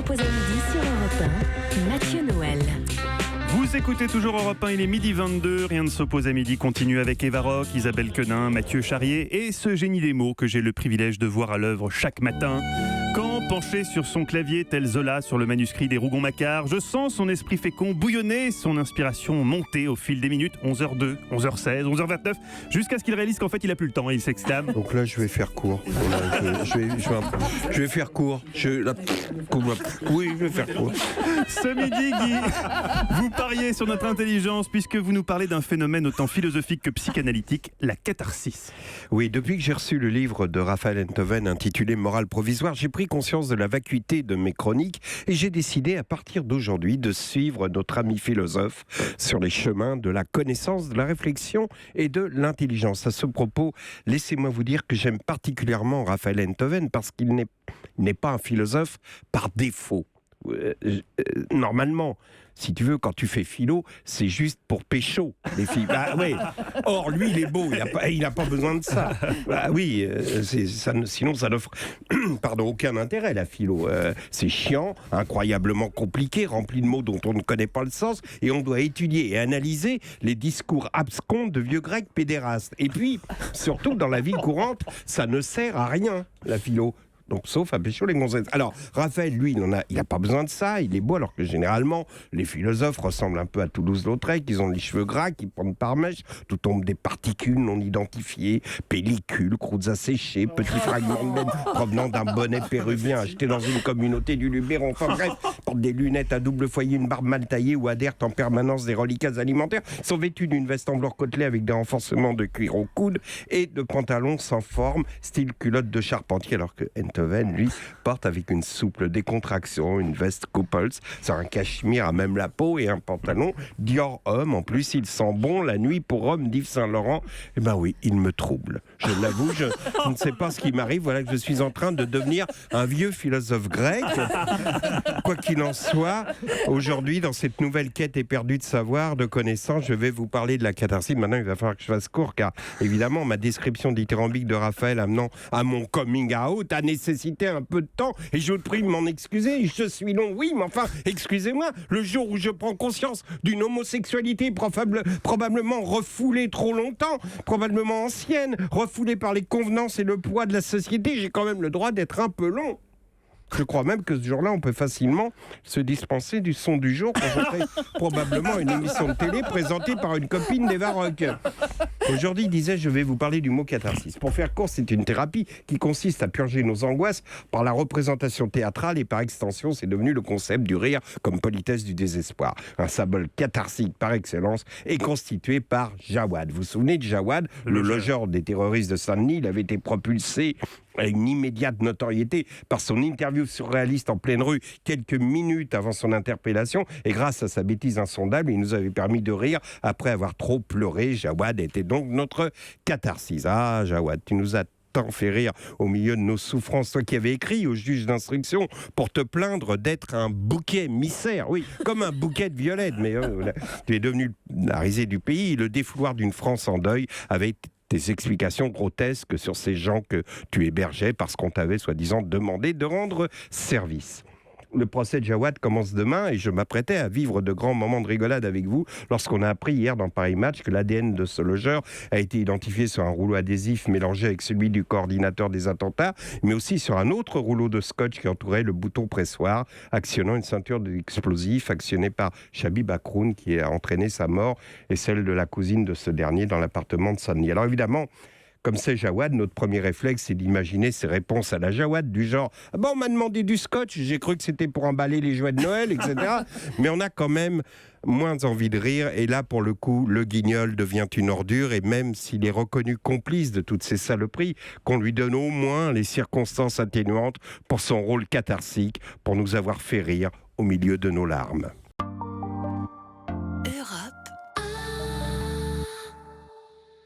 s'oppose à midi sur Europe 1, Mathieu Noël. Vous écoutez toujours Europe 1, il est midi 22, Rien ne s'oppose à midi continue avec Eva Rock, Isabelle Quenin, Mathieu Charrier et ce génie des mots que j'ai le privilège de voir à l'œuvre chaque matin. Quand, penché sur son clavier, tel Zola sur le manuscrit des Rougon-Macquart, je sens son esprit fécond bouillonner, son inspiration monter au fil des minutes, 11h02, 11h16, 11h29, jusqu'à ce qu'il réalise qu'en fait il a plus le temps et il s'exclame. Donc là, je vais faire court. Je vais faire court. Oui, je vais faire court. Ce midi, Guy, vous pariez sur notre intelligence puisque vous nous parlez d'un phénomène autant philosophique que psychanalytique, la catharsis. Oui, depuis que j'ai reçu le livre de Raphaël Enthoven intitulé Morale provisoire, j'ai pris conscience de la vacuité de mes chroniques et j'ai décidé à partir d'aujourd'hui de suivre notre ami philosophe sur les chemins de la connaissance, de la réflexion et de l'intelligence. À ce propos, laissez-moi vous dire que j'aime particulièrement Raphaël Enthoven parce qu'il n'est pas un philosophe par défaut. Normalement, si tu veux, quand tu fais philo, c'est juste pour pécho les filles. Bah ouais. Or, lui, il est beau, il n'a pas besoin de ça. Bah oui, sinon ça n'offre aucun intérêt, la philo. C'est chiant, incroyablement compliqué, rempli de mots dont on ne connaît pas le sens, et on doit étudier et analyser les discours abscons de vieux grecs pédérastes. Et puis, surtout, dans la vie courante, ça ne sert à rien, la philo. Donc, sauf à pécho les gonzesses. Alors, Raphaël, lui, il n'a pas besoin de ça, il est beau, alors que généralement, les philosophes ressemblent un peu à Toulouse-Lautrec, ils ont les cheveux gras, qui pendent par mèche, tout tombe des particules non identifiées, pellicules, croûtes asséchées, petits fragments de laine provenant d'un bonnet péruvien acheté dans une communauté du Luberon. Enfin bref, portent des lunettes à double foyer, une barbe mal taillée ou adhèrent en permanence des reliquats alimentaires, sont vêtus d'une veste en velours côtelé avec des renforcements de cuir au coude et de pantalons sans forme, style culotte de charpentier, alors que Enthoven, lui, porte avec une souple décontraction, une veste Couples, sur un cachemire à même la peau et un pantalon Dior homme. En plus, il sent bon la nuit pour homme d'Yves Saint-Laurent. Eh ben oui, il me trouble. Je l'avoue, je ne sais pas ce qui m'arrive. Voilà que je suis en train de devenir un vieux philosophe grec. Quoi qu'il en soit, aujourd'hui, dans cette nouvelle quête éperdue de savoir, de connaissance, je vais vous parler de la catharsis. Maintenant, il va falloir que je fasse court, car évidemment, ma description dithyrambique de Raphaël amenant à mon coming out a nécessité un peu de temps, et je vous prie de m'en excuser. Je suis long, oui, mais enfin, excusez-moi, le jour où je prends conscience d'une homosexualité probablement refoulée trop longtemps, probablement ancienne, refoulée par les convenances et le poids de la société, j'ai quand même le droit d'être un peu long. Je crois même que ce jour-là, on peut facilement se dispenser du son du jour quand je ferai probablement une émission de télé présentée par une copine d'Eva Rock. Aujourd'hui, je vais vous parler du mot catharsis. Pour faire court, c'est une thérapie qui consiste à purger nos angoisses par la représentation théâtrale et par extension, c'est devenu le concept du rire comme politesse du désespoir. Un symbole catharsique par excellence est constitué par Jawad. Vous vous souvenez de Jawad, le logeur des terroristes de Saint-Denis? Il avait été propulsé à une immédiate notoriété par son interview surréaliste en pleine rue quelques minutes avant son interpellation, et grâce à sa bêtise insondable, il nous avait permis de rire après avoir trop pleuré. Jawad était donc notre catharsis. Ah Jawad, tu nous as tant fait rire au milieu de nos souffrances, toi qui avais écrit au juge d'instruction pour te plaindre d'être un bouquet émissaire, oui, comme un bouquet de violettes, mais tu es devenu la risée du pays, le défouloir d'une France en deuil, avec des explications grotesques sur ces gens que tu hébergeais parce qu'on t'avait soi-disant demandé de rendre service. Le procès de Jawad commence demain et je m'apprêtais à vivre de grands moments de rigolade avec vous lorsqu'on a appris hier dans Paris Match que l'ADN de ce logeur a été identifié sur un rouleau adhésif mélangé avec celui du coordinateur des attentats, mais aussi sur un autre rouleau de scotch qui entourait le bouton pressoir, actionnant une ceinture d'explosifs actionnée par Shabib Akroun qui a entraîné sa mort et celle de la cousine de ce dernier dans l'appartement de Saint-Denis. Alors évidemment, comme c'est Jawad, notre premier réflexe, c'est d'imaginer ses réponses à la Jawad, du genre « Ah bon, on m'a demandé du scotch, j'ai cru que c'était pour emballer les jouets de Noël, etc. » Mais on a quand même moins envie de rire, et là, pour le coup, le guignol devient une ordure, et même s'il est reconnu complice de toutes ces saloperies, qu'on lui donne au moins les circonstances atténuantes pour son rôle catharsique, pour nous avoir fait rire au milieu de nos larmes.